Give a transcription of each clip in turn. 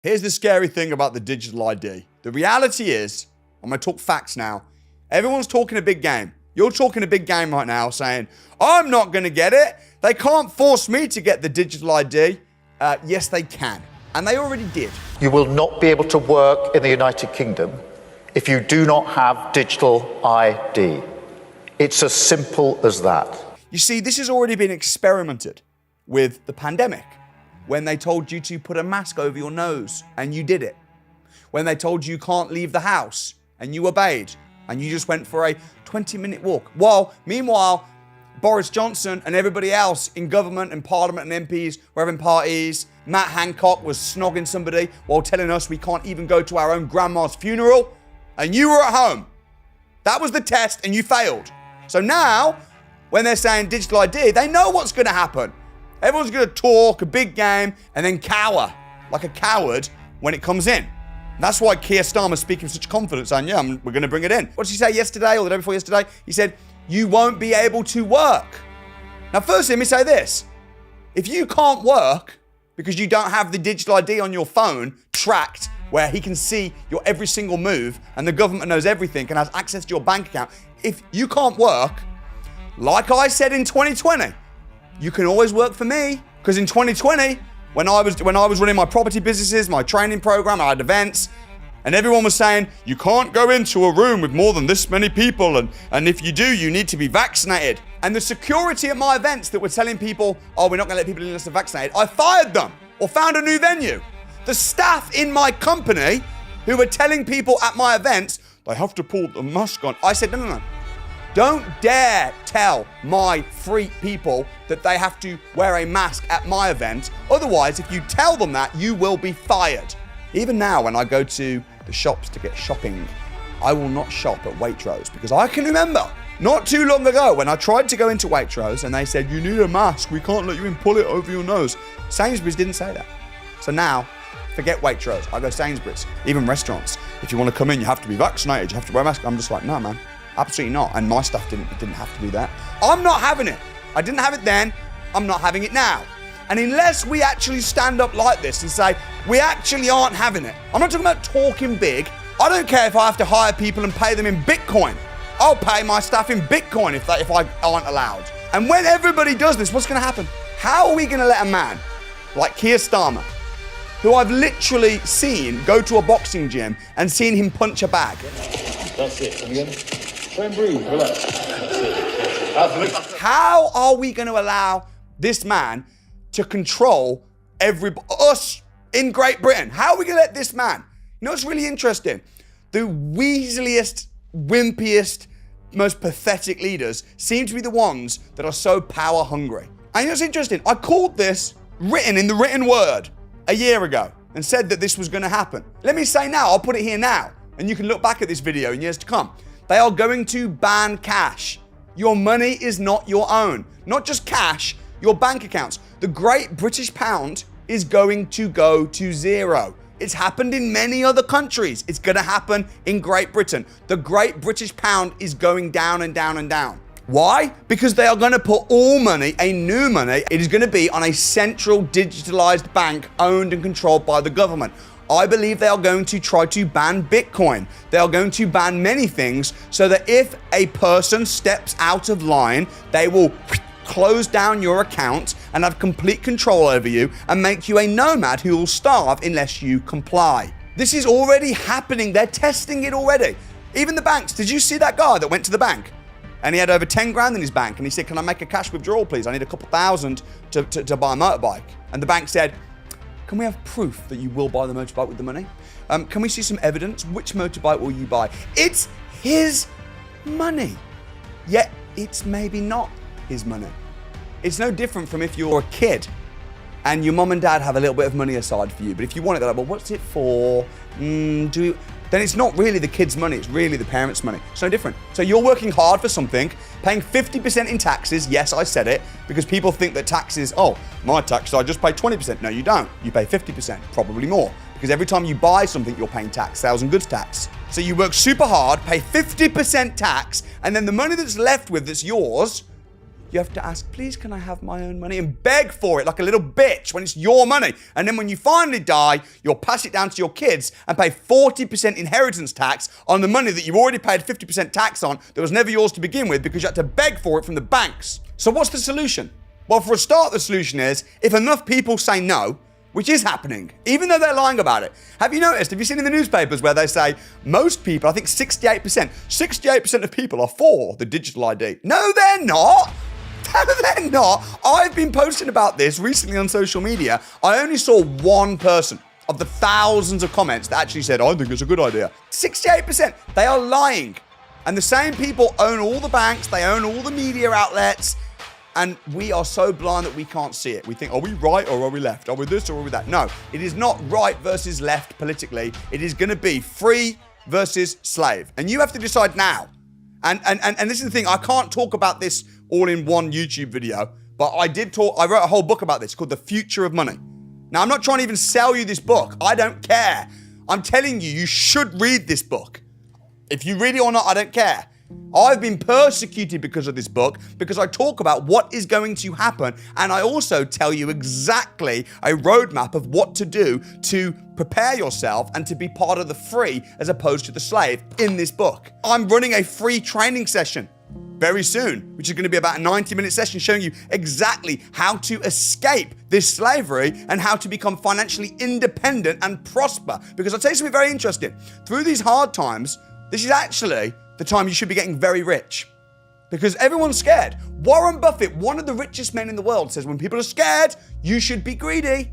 Here's the scary thing about the digital ID. The reality is, I'm going to talk facts now. Everyone's talking a big game. You're talking a big game right now saying, I'm not going to get it. They can't force me to get the digital ID. Yes, they can. And they already did. You will not be able to work in the United Kingdom if you do not have digital ID. It's as simple as that. You see, this has already been experimented with the pandemic, when they told you to put a mask over your nose and you did it. When they told you can't leave the house and you obeyed and you just went for a 20-minute walk. Meanwhile, Boris Johnson and everybody else in government and parliament and MPs were having parties. Matt Hancock was snogging somebody while telling us we can't even go to our own grandma's funeral. And you were at home. That was the test and you failed. So now, when they're saying digital ID, they know what's going to happen. Everyone's going to talk a big game and then cower like a coward when it comes in. That's why Keir Starmer speaking with such confidence saying, yeah, we're going to bring it in. What did he say yesterday or the day before yesterday? He said, you won't be able to work. Now, firstly, let me say this. If you can't work because you don't have the digital ID on your phone tracked where he can see your every single move and the government knows everything and has access to your bank account, if you can't work, like I said in 2020, you can always work for me. Because in 2020, when I was running my property businesses, my training program, I had events, and everyone was saying, you can't go into a room with more than this many people, and if you do, you need to be vaccinated. And the security at my events that were telling people, oh, we're not going to let people in unless they're vaccinated, I fired them or found a new venue. The staff in my company who were telling people at my events, they have to pull the mask on. I said, no. Don't dare tell my free people that they have to wear a mask at my event. Otherwise, if you tell them that, you will be fired. Even now, when I go to the shops to get shopping, I will not shop at Waitrose because I can remember not too long ago when I tried to go into Waitrose and they said, you need a mask, we can't let you in, pull it over your nose. Sainsbury's didn't say that. So now, forget Waitrose, I go Sainsbury's, even restaurants. If you want to come in, you have to be vaccinated, you have to wear a mask. I'm just like, no, man. Absolutely not. And my stuff didn't have to do that. I'm not having it. I didn't have it then. I'm not having it now. And unless we actually stand up like this and say, we actually aren't having it. I'm not talking about talking big. I don't care if I have to hire people and pay them in Bitcoin. I'll pay my staff in Bitcoin if I aren't allowed. And when everybody does this, what's going to happen? How are we going to let a man like Keir Starmer, who I've literally seen go to a boxing gym and seen him punch a bag? That's it. Come again. Try and breathe, relax. That's it. How are we going to allow this man to control us in Great Britain? How are we going to let this man? You know what's really interesting? The weaseliest, wimpiest, most pathetic leaders seem to be the ones that are so power hungry. And you know what's interesting? I called this written in the written word a year ago and said that this was going to happen. Let me say now, I'll put it here now, and you can look back at this video in years to come. They are going to ban cash. Your money is not your own. Not just cash, your bank accounts. The great British pound is going to go to zero. It's happened in many other countries. It's going to happen in Great Britain. The great British pound is going down and down and down. Why? Because they are going to put all money, a new money, it is going to be on a central digitalized bank owned and controlled by the government. I believe they are going to try to ban Bitcoin. They are going to ban many things so that if a person steps out of line, they will close down your account and have complete control over you and make you a nomad who will starve unless you comply. This is already happening. They're testing it already. Even the banks. Did you see that guy that went to the bank? And he had over 10 grand in his bank and he said, can I make a cash withdrawal, please? I need a couple thousand to buy a motorbike. And the bank said, can we have proof that you will buy the motorbike with the money? Can we see some evidence? Which motorbike will you buy? It's his money. Yet it's maybe not his money. It's no different from if you're a kid and your mum and dad have a little bit of money aside for you. But if you want it, they're like, well, what's it for? Then it's not really the kid's money, it's really the parents' money. It's no different. So you're working hard for something, paying 50% in taxes. Yes, I said it, because people think that taxes, oh, my taxes, I just pay 20%. No, you don't. You pay 50%, probably more. Because every time you buy something, you're paying tax, sales and goods tax. So you work super hard, pay 50% tax, and then the money that's left with that's yours, You have to ask, please can I have my own money? And beg for it like a little bitch when it's your money. And then when you finally die, you'll pass it down to your kids and pay 40% inheritance tax on the money that you already paid 50% tax on that was never yours to begin with because you had to beg for it from the banks. So what's the solution? Well, for a start, the solution is if enough people say no, which is happening, even though they're lying about it. Have you noticed, have you seen in the newspapers where they say most people, I think 68% of people are for the digital ID? No, they're not. No, they're not. I've been posting about this recently on social media. I only saw one person of the thousands of comments that actually said, I think it's a good idea. 68%, they are lying. And the same people own all the banks, they own all the media outlets, and we are so blind that we can't see it. We think, are we right or are we left? Are we this or are we that? No, it is not right versus left politically. It is going to be free versus slave. And you have to decide now. And this is the thing, I can't talk about this all in one YouTube video, but I wrote a whole book about this called The Future of Money. Now, I'm not trying to even sell you this book. I don't care. I'm telling you, you should read this book. If you read it or not, I don't care. I've been persecuted because of this book, because I talk about what is going to happen, and I also tell you exactly a roadmap of what to do to prepare yourself and to be part of the free as opposed to the slave in this book. I'm running a free training session very soon, which is going to be about a 90-minute session showing you exactly how to escape this slavery and how to become financially independent and prosper. Because I'll tell you something very interesting. Through these hard times, this is actually the time you should be getting very rich, because everyone's scared. Warren Buffett, one of the richest men in the world, says when people are scared, you should be greedy.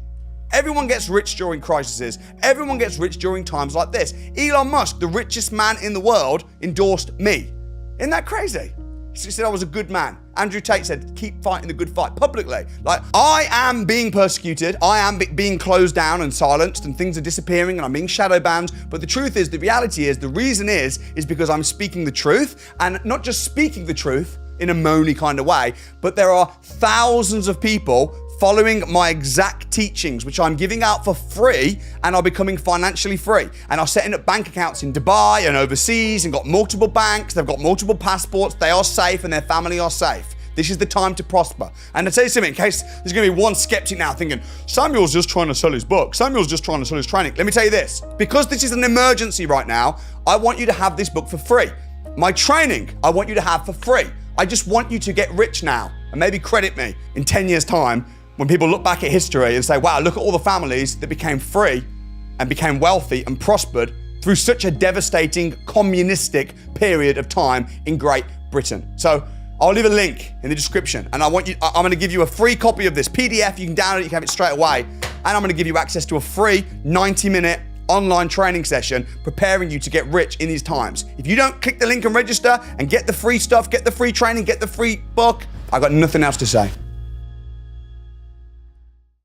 Everyone gets rich during crises. Everyone gets rich during times like this. Elon Musk, the richest man in the world, endorsed me. Isn't that crazy? He said I was a good man. Andrew Tate said, keep fighting the good fight publicly. Like, I am being persecuted. I am being closed down and silenced, and things are disappearing and I'm being shadow banned. But the truth is, the reality is, the reason is because I'm speaking the truth, and not just speaking the truth in a moany kind of way, but there are thousands of people following my exact teachings, which I'm giving out for free, and are becoming financially free. And are setting up bank accounts in Dubai and overseas and got multiple banks, they've got multiple passports, they are safe and their family are safe. This is the time to prosper. And I'll tell you something, in case there's gonna be one skeptic now thinking, Samuel's just trying to sell his book, Samuel's just trying to sell his training. Let me tell you this, because this is an emergency right now, I want you to have this book for free. My training, I want you to have for free. I just want you to get rich now, and maybe credit me in 10 years' time, when people look back at history and say, wow, look at all the families that became free and became wealthy and prospered through such a devastating communistic period of time in Great Britain. So I'll leave a link in the description, and I'm going to give you a free copy of this PDF. You can download it, you can have it straight away. And I'm going to give you access to a free 90-minute online training session preparing you to get rich in these times. If you don't click the link and register and get the free stuff, get the free training, get the free book, I've got nothing else to say.